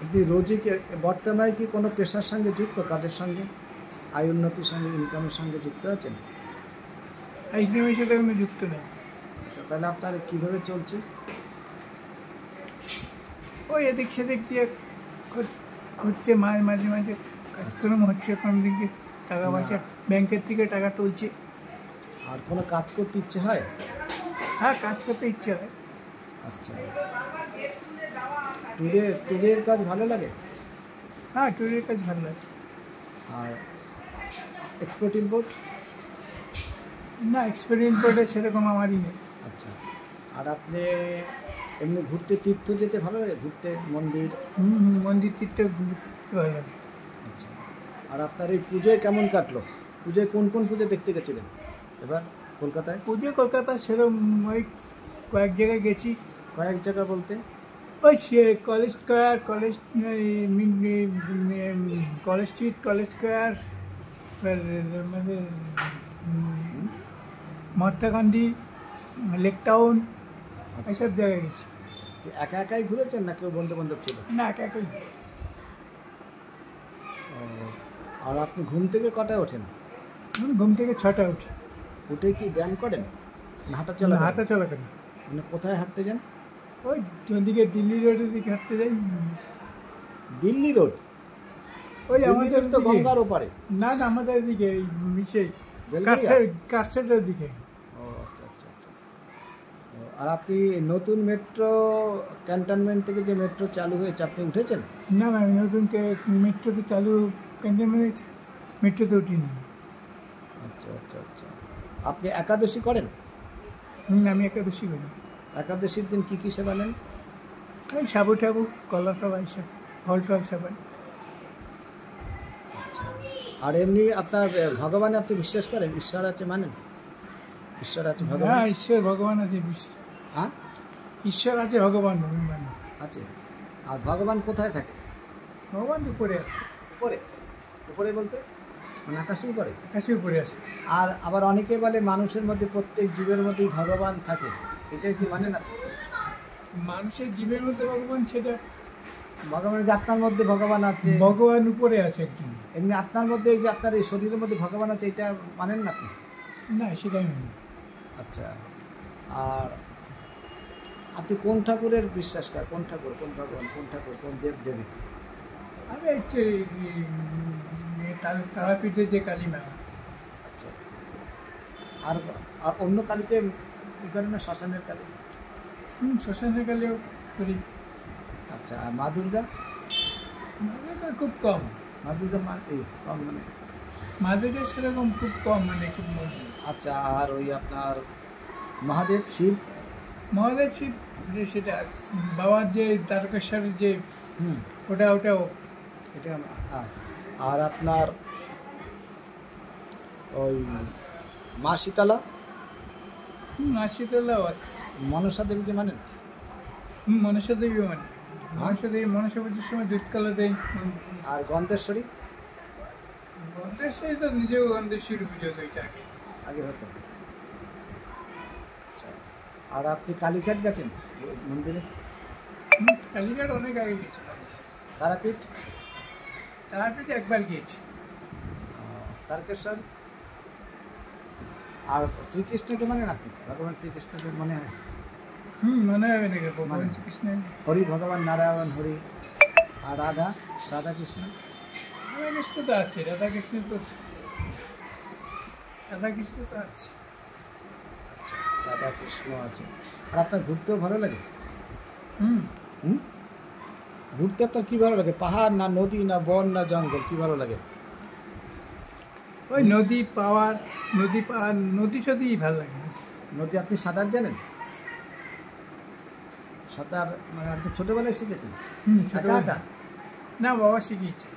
যদি রোজই বর্তমানে কি কোনো পেশার সঙ্গে যুক্ত, কাজের সঙ্গে, আয় উন্নতির সঙ্গে, ইনকামের সঙ্গে যুক্ত আছেন? ইনকামের সাথে কোনো যুক্ত নেই। আচ্ছা, তাহলে আপনার কীভাবে চলছে? ওই এদিক সেদিক দিয়ে হচ্ছে, মাঝে মাঝে কাজকর্ম হচ্ছে, কোনো দিকে টাকা পয়সা ব্যাংকের থেকে টাকা তুলছে। আর কোনো কাজ করতে ইচ্ছে হয়? হ্যাঁ, কাজ করতে ইচ্ছে হয়। আচ্ছা, ট্যুরের কাজ ভালো লাগে? হ্যাঁ, ট্যুরের কাজ ভালো লাগে। আর এক্সপোর্ট ইম্পোর্ট? না, এক্সপেরিয়েন্স বোর্ডে সেরকম আমারই নেই। আচ্ছা, আর আপনি এমনি ঘুরতে, তীর্থ যেতে ভালো লাগে? ঘুরতে, মন্দির? মন্দির তীর্থে ঘুরতে ভালো লাগে। আচ্ছা, আর আপনার এই পুজোয় কেমন কাটলো? পুজোয় কোন কোন পুজো দেখতে গেছিলেন এবার কলকাতায়? পুজো কলকাতা সেরকম ওই কয়েক জায়গায় গেছি। কয়েক জায়গা বলতে? ওই সে college square, college street, college square, মানে মহাত্মা গান্ধী, লেক টাউন, এইসব জায়গায় গেছি। একা একাই ঘুরেছেন না কেউ বন্ধু বান্ধব ছিল? না, একা একাই। আর আপনি ঘুম থেকে কটায় ওঠেন? আমি ঘুম থেকে 6টায় উঠি। উঠে কি ব্যায়াম করেন না হাঁটাচলা? হাঁটাচলা করি। মানে কোথায় হাঁটতে যান? ওই ওদিকে দিল্লি রোডের দিকে হাঁটতে যাই। দিল্লি রোড? ওই আমাদের তো গঙ্গার ওপারে? না না, আমাদের এদিকে সেই কারসেটের দিকে। ও আচ্ছা আচ্ছা আচ্ছা। আর আপনি নতুন মেট্রো ক্যান্টনমেন্ট থেকে যে মেট্রো চালু হয়েছে আপনি উঠেছেন? না না, আমি নতুন মেট্রোতে চালু ক্যান্টনমেন্ট মেট্রোতে উঠিনি। আচ্ছা আচ্ছা আচ্ছা। আপনি একাদশী করেন? আমি একাদশী করি। একাদশীর দিন কী কী সেবা নেন? ওই সাবু টাবু, কলা টলা, এইসব ফল টল সেবা। আচ্ছা, আর এমনি আপনার ভগবানে আপনি বিশ্বাস করেন? ঈশ্বর আছে মানেন? ঈশ্বর আছে, ভগবান? হ্যাঁ, ঈশ্বর ভগবান আছে। হ্যাঁ, ঈশ্বর আছে, ভগবান মানে আছে। আর ভগবান কোথায় থাকে? ভগবান উপরে আছে। উপরে? উপরে বলতে মানে আকাশের উপরে? আকাশের উপরে আছে। আর আবার অনেকে বলে মানুষের মধ্যে, প্রত্যেক জীবের মধ্যেই ভগবান থাকে, এটা কি মানে না? মানুষের জীবের মধ্যে ভগবান, সেটা ভগবানের যে আপনার মধ্যে ভগবান আছে, ভগবান উপরে আছে একদিন। এমনি আপনার মধ্যে এই যে আপনার এই শরীরের মধ্যে ভগবান আছে, এটা মানেন না আপনি? না, সেটাই মানি। আচ্ছা, আর আপনি কোন ঠাকুরের বিশ্বাস করেন? কোন ঠাকুর, কোন ভগবান, কোন ঠাকুর, কোন দেব দেবী? আমি একটু তারাপীঠে যে কালী মা। আচ্ছা, আর আর অন্য কালীকে কী করেন না? শ্মশানের কালী? শ্মশানের কালীও করি। আচ্ছা, আর মা দুর্গা? মা দুর্গা খুব কম। মা দুর্গা এই কম মানে? মা দুর্গা সেরকম খুব কম, মানে খুব। আচ্ছা, আর ওই আপনার মহাদেব, শিব? মহাদেব শিব সেটা বাবার যে তারকেশ্বরের যে ওটাও এটা। আর আপনার ওই মা শীতলা? মা শীতলাও আছে। মনসা দেবীকে মানেন? মনসা দেবীও মানে। মনসা দেবী মনসা পুজোর সময় দুধ কালা দেয়। আর গন্ধেশ্বরী? গন্ধেশ্বরী তো নিজেও গন্ধেশ্বরী পুজো তো এটা আগে হতো। আচ্ছা, আর আপনি কালীঘাট গেছেন মন্দিরে? কালীঘাট অনেক আগে গেছিলাম। তারাপীঠ? তারাপীঠ একবার গিয়েছি। তারকেশ্বর? আর শ্রীকৃষ্ণকে মানেন আপনি? ভগবান শ্রীকৃষ্ণকে মনে হয়? মনে হবে নাকি ভগবান শ্রীকৃষ্ণ? হরি ভগবান নারায়ণ হরি। আর রাধাকৃষ্ণ? রাধাকৃষ্ণ তো আছে। রাধাকৃষ্ণ তো আছে। রাধাকৃষ্ণ আছে। আর আপনার ঘুরতেও ভালো লাগে? ঘুরতে আপনার কী ভালো লাগে? পাহাড় না নদী না বন না জঙ্গল, কী ভালো লাগে? ওই নদী পাহাড়, নদী টদী ভালো লাগে। নদী? আপনি সাঁতার জানেন? সাঁতার মানে আপনি ছোটোবেলায় শিখেছেন? ছোটবেলা না, বাবা শিখিয়েছে।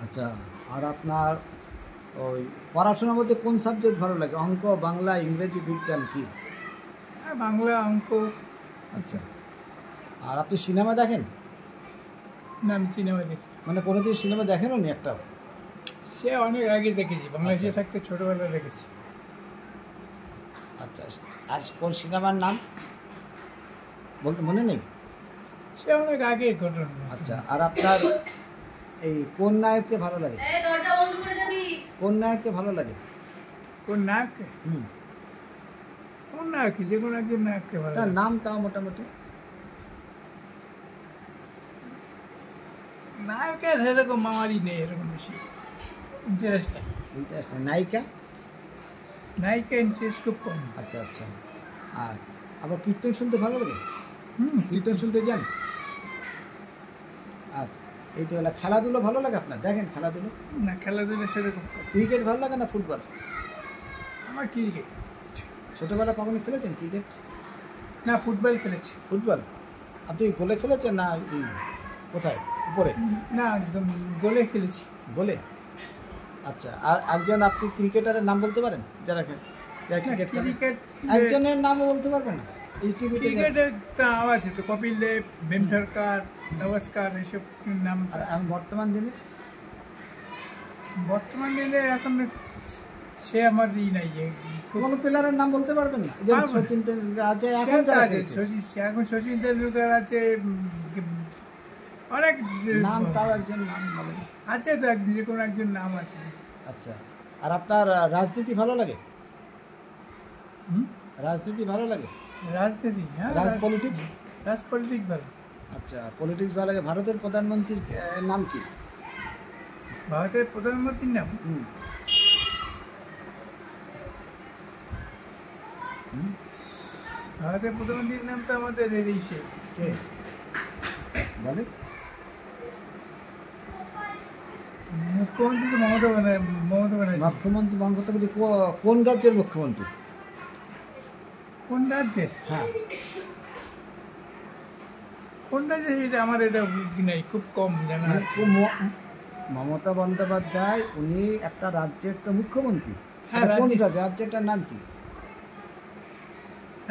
আচ্ছা, আর আপনার ওই পড়াশোনার মধ্যে কোন সাবজেক্ট ভালো লাগে? অঙ্ক, বাংলা, ইংরেজি, বিজ্ঞান, কি? বাংলা, অঙ্ক। আচ্ছা, আর আপনি সিনেমা দেখেন? না, আমি সিনেমা দেখি। মানে কোনোদিন সিনেমা দেখেনও নি একটাও? সে অনেক আগে দেখেছি, বাংলাদেশে থাকতে ছোটোবেলায় দেখেছি। আচ্ছা, আর কোন সিনেমার নাম বলতে মনে নেই? সে অনেক আগের ঘটনা। আচ্ছা, আর আপনার এই কোন নায়ককে ভালো লাগে? কোন নায়ককে ভালো লাগে? কোন নায়ককে? হুম, কোন নায়ক? যে কোনো একজন নায়ককে ভালো তার লাগে। নাম তাও মোটামুটি। নায়কের এরকম আমারই নেই, এরকম বেশি ইন্টারেস্ট নেই। ইন্টারেস্ট নায়িকা? নায়িকা ইন্টারেস্ট খুব কম। আচ্ছা আচ্ছা। আর আবার কীর্তন শুনতে ভালো লাগে? হুম, কীর্তন শুনতে যান? আর এই তো এলা খেলাধুলো ভালো লাগে আপনার? দেখেন খেলাধুলো? না, খেলাধুলা সেরকম। ক্রিকেট ভালো লাগে না ফুটবল? আমার ক্রিকেট। ছোটোবেলা কখনো খেলেছেন ক্রিকেট? না, ফুটবল খেলেছি। ফুটবল আপনি গোলে খেলেছেন না এই কোথায় উপরে? না, একদম গোলে খেলেছি। গোলে? আচ্ছা, আর একজন আপনি ক্রিকেটারের নাম বলতে পারেন যারা যারা ক্রিকেট খেলে? ক্রিকেট একজনের নামও বলতে পারবেন না? এই টিভিতে ক্রিকেটের নাম আছে তো, কপিল দেব, ভীম সরকার, নমস্কার, এইসব নাম। আর বর্তমান দিনে বর্তমান দিনে এখন সে আমার নাই। কোনো প্লেয়ারের নাম বলতে পারবেন না? যেমন পারবো না। সচিন তেন্ডুলকার আছে, সে এখন তো যারা আছে, খেলছে। এখন শচীন তেন্ডুলকার আছে, অনেক নাম তাও একজন নাম বলেন। আছে তো, যে কোনো একজন নাম আছে। আচ্ছা, আর আপনার রাজনীতি ভালো লাগে? হুম? রাজনীতি ভালো লাগে? রাজনীতি, হ্যাঁ, পলিটিক্স? পলিটিক্স ভালো। আচ্ছা, পলিটিক্স ভালো লাগে। ভারতের প্রধানমন্ত্রীর নাম কি? ভারতের প্রধানমন্ত্রীর নাম হুম। হুম? ভারতের প্রধানমন্ত্রীর নাম তো আমাদের এই সে কে বলে? মুখ্যমন্ত্রী তো মমতা ব্যানার্জি। মুখ্যমন্ত্রী মমতা ব্যানার্জি কোন রাজ্যের মুখ্যমন্ত্রী? কোন রাজ্যের? হ্যাঁ, কোন রাজ্যের সেটা আমার এটা নাই, খুব কম জানা মানে আছে। মমতা বন্দ্যোপাধ্যায় উনি একটা রাজ্যের তো মুখ্যমন্ত্রী। হ্যাঁ, সেটা কোন রাজ্যের। রাজ্য? রাজ্যটার নাম কি?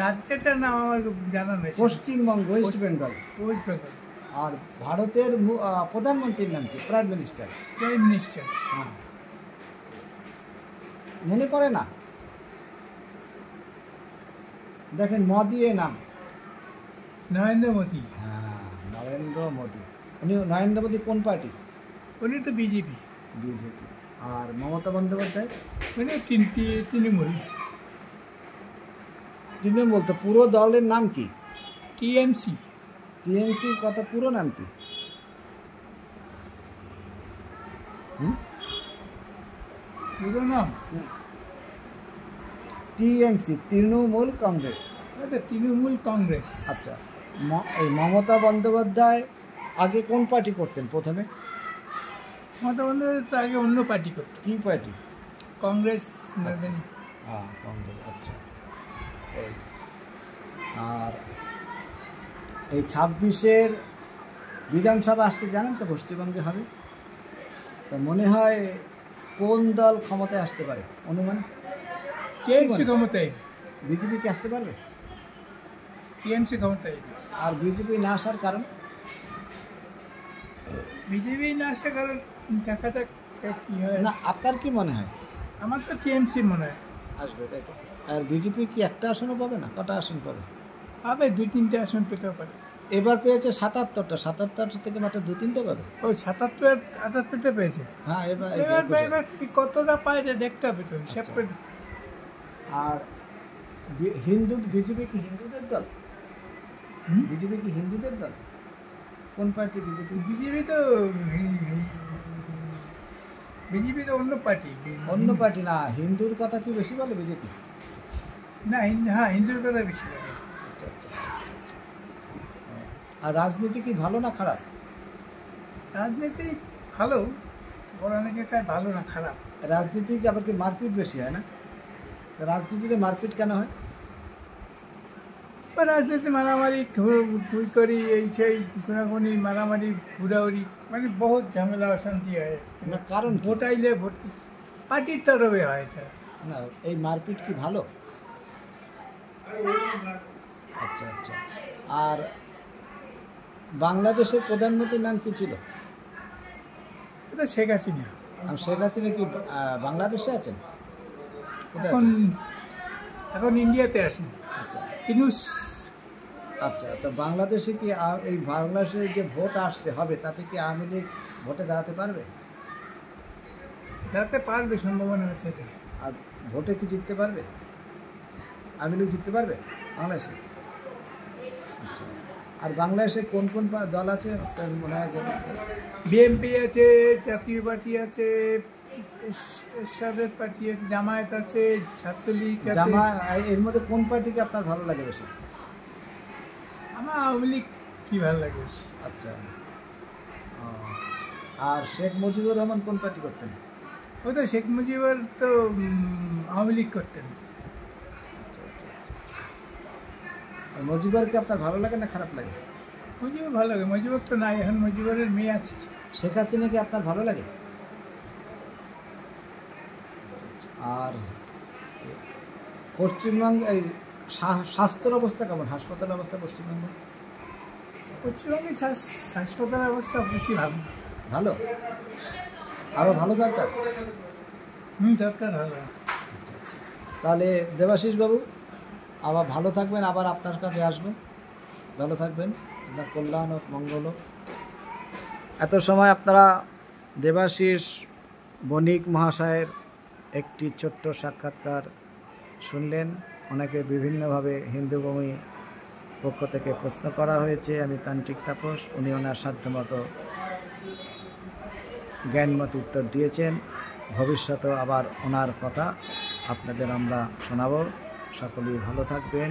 রাজ্যটার নাম আমার খুব জানা নেই। পশ্চিমবঙ্গ, ওয়েস্ট বেঙ্গল। ওয়েস্ট বেঙ্গল। আর ভারতের প্রধানমন্ত্রীর নাম কি? Prime minister. Prime minister. হ্যাঁ, মনে পড়ে না? দেখেন দিয়ে নাম। নরেন্দ্র মোদী। হ্যাঁ, নরেন্দ্র মোদী। উনি নরেন্দ্র মোদী কোন পার্টি? উনি তো বিজেপি। বিজেপি। আর মমতা বন্দ্যোপাধ্যায়? উনি তৃণমূল। তৃণমূল। তো পুরো দলের নাম কি? টিএমসি। টিএমসির কত পুরো নাম কি? পুরো নাম টিএমসি, তৃণমূল কংগ্রেস। আচ্ছা, তৃণমূল কংগ্রেস। আচ্ছা, এই মমতা বন্দ্যোপাধ্যায় আগে কোন পার্টি করতেন প্রথমে? মমতা বন্দ্যোপাধ্যায় তো আগে অন্য পার্টি করতো, কি পার্টি? কংগ্রেস। হ্যাঁ, কংগ্রেস। আচ্ছা, এই আর এই 26-এর বিধানসভা আসতে জানেন তো পশ্চিমবঙ্গে হবে? তা মনে হয় কোন দল ক্ষমতায় আসতে পারে অনুমান? টিএমসি ক্ষমতায়। বিজেপি কি আসতে পারবে? টিএমসি ক্ষমতায়। আর বিজেপি না আসার কারণ? বিজেপি না আসে, কারণ দেখা যাক কি হয়। না, আপনার কি মনে হয়? আমার তো টিএমসি মনে হয় আসবে, তাই তো? আর বিজেপি কি একটা আসনও পাবে না? কটা আসন পাবে? পাবে, 2-3টে আসন পেতেও পারে। এবার পেয়েছে 77টা, 77 থেকে মাত্র 2-3টে পাবে। ওই 77-78টা পেয়েছে। হ্যাঁ, এবার এবার কি কতটা পায় রে দেখতে হবে তো, হিসাব করে। আর বিজেপি কি হিন্দুদের দল? বিজেপি কি হিন্দুদের দল? কোন পার্টি বিজেপি? বিজেপি তো অন্য পার্টি। অন্য পার্টি না, হিন্দুর কথা কি বেশি বলে বিজেপি? না, হ্যাঁ, হিন্দুর কথা বেশি লাগে। আচ্ছা আচ্ছা আচ্ছা আচ্ছা। আর রাজনীতি কি ভালো না খারাপ? রাজনীতি ভালো, বড় অনেকে কাজ ভালো না খারাপ। রাজনীতি কি আবার কি মারপিট বেশি হয় না? রাজনীতিতে মারপিট কেন হয়? রাজনীতি মারামারি, করি, এই সেই খুনাখুনি, মারামারি, ঘুরাউরি, মানে বহুত ঝামেলা অশান্তি হয়। না, কারণ কি? ভোট আইলে ভোট পার্টির তরফে হয় এটা। না, এই মারপিট কি ভালো? আচ্ছা আচ্ছা। আর বাংলাদেশের প্রধানমন্ত্রীর নাম কি ছিল? এটা শেখ হাসিনা। আর শেখ হাসিনা কি বাংলাদেশে আছেন? কোথায় এখন আছেন? এখন ইন্ডিয়াতে আছেন। আচ্ছা, ইনুস। আচ্ছা, তো বাংলাদেশে কি এই বাংলাদেশে যে ভোট আসছে হবে তাতে কি আওয়ামী লীগ ভোটে দাঁড়াতে পারবে? দাঁড়াতে পারবে, সম্ভাবনা আছে এটা। আর ভোটে কি জিততে পারবে? আওয়ামী লীগ জিততে পারবে বাংলাদেশে? আচ্ছা, আর বাংলাদেশে কোন কোন দল আছে আপনার মনে হয়? যে বিএনপি আছে, জাতীয় পার্টি আছে, এরশাদের পার্টি আছে, জামায়াত আছে, ছাত্রলীগ আছে। এর মধ্যে কোন পার্টিকে আপনার ভালো লাগে বেশি? আমার আওয়ামী লীগ কি ভালো লাগে। আচ্ছা, ও, আর শেখ মুজিবুর রহমান কোন পার্টি করতেন? ওই তো শেখ মুজিবুর তো আওয়ামী লীগ করতেন। আচ্ছা আচ্ছা আচ্ছা আচ্ছা। আর মুজিবুরকে আপনার ভালো লাগে না খারাপ লাগে? মুজিবুর ভালো লাগে, মুজিবুর তো নাই এখন, মুজিবুরের মেয়ে আছে। শেখ হাসিনাকে আপনার ভালো লাগে? আর পশ্চিমবঙ্গ এই স্বাস্থ্যের অবস্থা কেমন, হাসপাতালের অবস্থা পশ্চিমবঙ্গে? পশ্চিমবঙ্গের হাসপাতালের অবস্থা বেশি ভালো না। ভালো? আরও ভালো দরকার? দরকার ভালো। তাহলে দেবাশিস বাবু আবার ভালো থাকবেন, আবার আপনার কাছে আসবো। ভালো থাকবেন, আপনার কল্যাণ ও মঙ্গল হোক। এত সময় আপনারা দেবাশিস বণিক মহাশয়ের একটি ছোট্ট সাক্ষাৎকার শুনলেন। অনেকে বিভিন্নভাবে হিন্দুভূমি পক্ষ থেকে প্রশ্ন করা হয়েছে। আমি তান্ত্রিক তাপস, উনি ওনার সাধ্যমতো জ্ঞানমতো উত্তর দিয়েছেন। ভবিষ্যতেও আবার ওনার কথা আপনাদের আমরা শোনাবো। সকলেই ভালো থাকবেন,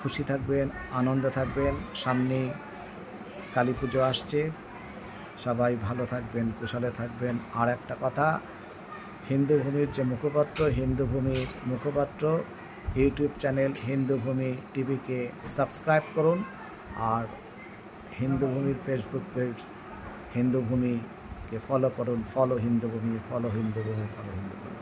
খুশি থাকবেন, আনন্দে থাকবেন। সামনে কালী পুজো আসছে, সবাই ভালো থাকবেন, কুশলে থাকবেন। আর একটা কথা, হিন্দুভূমির যে মুখপাত্র, হিন্দুভূমির মুখপাত্র ইউটিউব চ্যানেল হিন্দুভূমি টিভিকে সাবস্ক্রাইব করুন। আর হিন্দুভূমির ফেসবুক পেজ হিন্দুভূমিকে ফলো করুন। Follow Hindubhumi, follow Hindubhumi, follow হিন্দুভূমি।